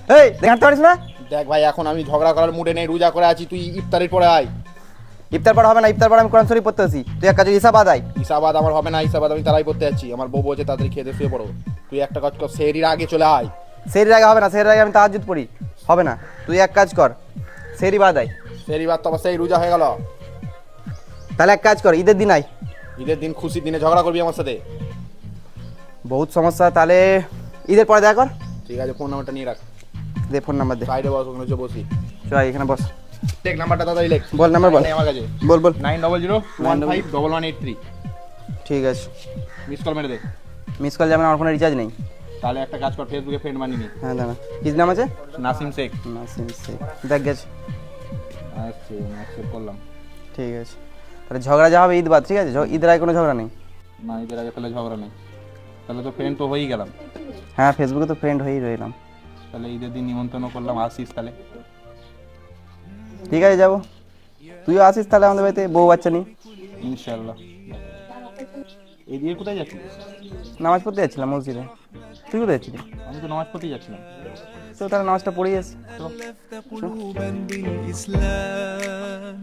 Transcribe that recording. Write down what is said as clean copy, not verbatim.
এই দেখাতে পারিস না? দেখ ভাই, এখন আমি ঝগড়া করার মুডে নেই, রোজা করে আছি, তুই ইফতারের পরে আয়। ইফতার পর হবে না, ইফতার পর আমি কোরআন শরীফ পড়তে আসি। তুই এক কাজ হিসাব আদায়। ইসাবাদ আমার হবে না, ইসাবাদ আমি তারাই করতে যাচ্ছি। আমার বউ বলছে তাড়াতাড়ি খেতে শুয়ে পড়ো। তুই একটা কাজ কর, সেহরির আগে চলে আয়। সেহরির আগে হবে না, সেহরির আগে আমি তাহাজ্জুদ পড়ি, হবে না। তুই এক কাজ কর, সেহরি বাদ আয়। সেহরি বাদ তো আবার সেই রোজা হয়ে গেল। তাহলে এক কাজ কর, ঈদের দিন আয়। ঈদের দিন খুশির দিনে ঝগড়া করবি আমার সাথে? বহুত সমস্যা, তাহলে ঈদের পরে দেখা কর। ঠিক আছে, ফোন নাম্বারটা নিয়ে রাখ। দে ফোন নাম্বার দে। সাইডে বস, ওখানে বসি। চল এখানে বস। দেখ নাম্বারটা তাড়াতাড়ি লেখ। বল নাম্বার বল। নেই আমার কাছে। বল বল। 9002151183। ঠিক আছে, মিস কল মেরে দে। মিস কল যাবে না, আমার ফোনে রিচার্জ নেই। তাহলে একটা কাজ কর, ফেসবুকে ফ্রেন্ড বানিয়ে নি। হ্যাঁ দাঁড়া, কি নাম আছে? নাসিম শেখ। নাসিম শেখ, দেখ গেছে। আচ্ছা, আমি অ্যাকসেপ্ট করলাম। ঠিক আছে, তাহলে ঝগড়া যা হবে ঈদ বাদ, ঠিক আছে? ঈদের আগে কোনো ঝগড়া নেই। না, ঈদের আগে তাহলে ঝগড়া নেই। তাহলে তো ফ্রেন্ড তো হয়েই গেলাম। হ্যাঁ, ফেসবুকে তো ফ্রেন্ড হয়েই রইলাম। তাহলে ঈদের দিন নিমন্ত্রণ করলাম, আসিস তাহলে? ঠিক আছে যাবো, তুইও আসিস তাহলে আমাদের বাড়িতে, বউ বাচ্চা নিয়ে। ইনশাল্লাহ। এই দিয়ে কোথায় যাচ্ছিস? নামাজ পড়তে যাচ্ছিলাম মসজিদে। তুই কোথায় যাচ্ছিলি? আমি তো নামাজ পড়তেই যাচ্ছিলাম। তো তাহলে নামাজটা পড়েই আসি। ألفت قلوبا بالإسلام